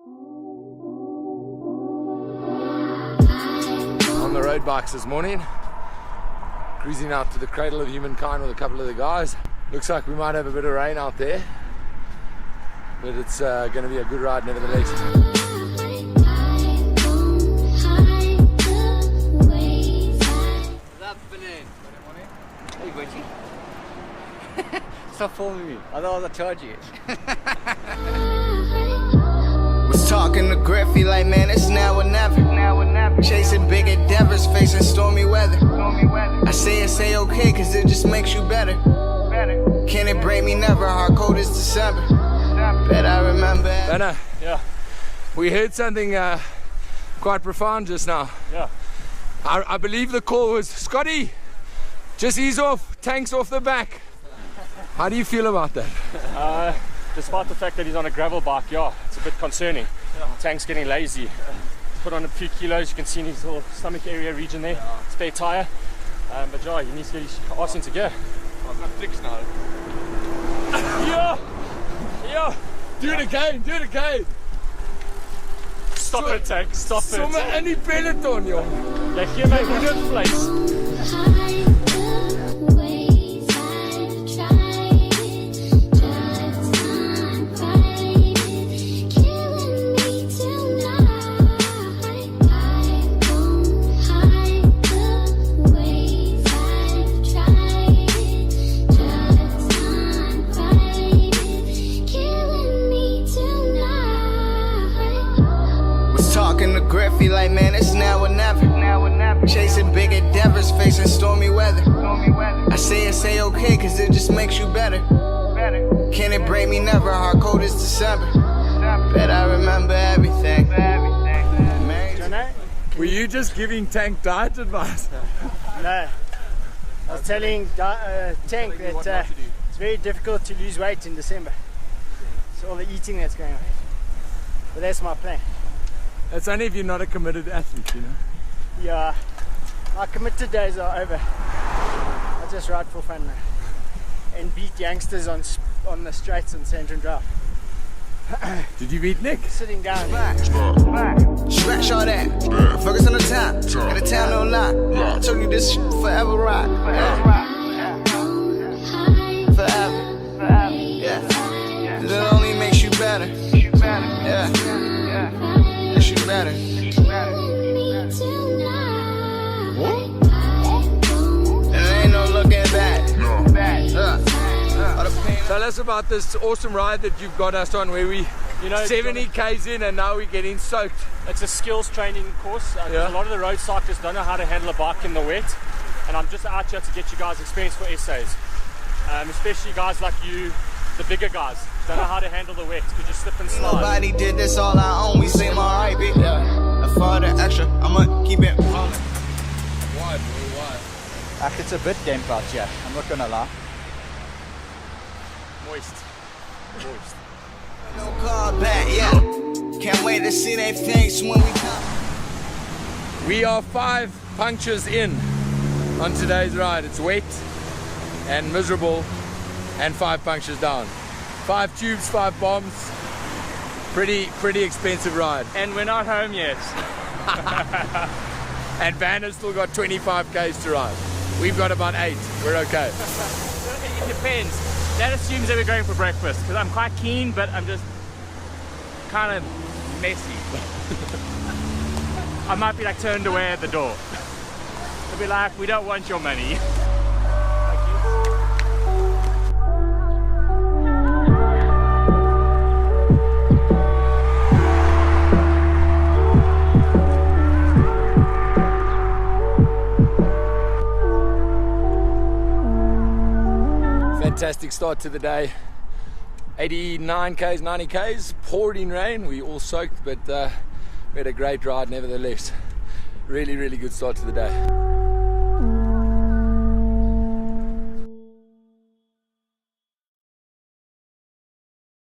On the road bikes this morning, cruising out to the Cradle of Humankind with a couple of the guys. Looks like we might have a bit of rain out there, but it's going to be a good ride nevertheless. Hey, Gucci. Stop following me, otherwise I'll charge you. Was talking to Griffey like, man, it's now or never. Chasing big endeavors, facing stormy weather. I say it's okay, cause it just makes you better. Can it break me? Never. Hard code is December. Bet I remember. Benna, Yeah, we heard something quite profound just now. yeah. I believe the call was, Scotty, just ease off, tank's off the back. How do you feel about that? Despite the fact that he's on a gravel bike, yeah, it's a bit concerning. Tank's getting lazy. He's put on a few kilos, you can see in his little stomach area region there, spare tire. But yeah, he needs to get his arse into gear. I've got fixed now. Yeah, yeah. Do it again. Stop it, Tank, stop it. Sommige in die peloton, joh. Jy gee my hoendervleis. Talking to Griffey like, man, it's now or never. Chasing big endeavors, facing stormy weather. I say it's okay, cause it just makes you better. Can it break me? Never. Hard code is December. Bet I remember everything. Were you just giving Tank diet advice? No, I was telling Tank that it's very difficult to lose weight in December. It's all the eating that's going on. But that's my plan. That's only if you're not a committed athlete, you know. Yeah, my committed days are over. I just ride for fun now and beat youngsters on the straights on Sandrin Drive. Did you beat Nick? Sitting down. Scratch all that. Focus on the time. Got a town no lie. I told you this shit forever rock. Forever. Yeah. It only makes you better. Yeah. Makes you better. And there ain't no looking back. Tell us about this awesome ride that you've got us on, where we 70 k's in and now we're getting soaked. It's a skills training course. Yeah. A lot of the road cyclists don't know how to handle a bike in the wet, and I'm just out here to get you guys experience for essays. Especially guys like you, the bigger guys, don't know how to handle the wet because you slip and slide. Nobody did this all our own. We seem alright, bitch. Yeah. For the extra, I'ma keep it rolling. Why, bro? Why? It's a bit damp out here, I'm not gonna lie. Moist. No call back, yeah. Can't wait to see their face when we come. We are 5 punctures in on today's ride. It's wet and miserable and 5 punctures down. 5 tubes, 5 bombs. Pretty expensive ride. And we're not home yet. And Van has still got 25 k's to ride. We've got about 8. We're okay. It depends. That assumes that we're going for breakfast, because I'm quite keen, but I'm just kind of messy. I might be like turned away at the door. They'll be like, we don't want your money. Fantastic start to the day. 89 k's, 90 k's, pouring rain. We all soaked, but we had a great ride nevertheless. Really good start to the day.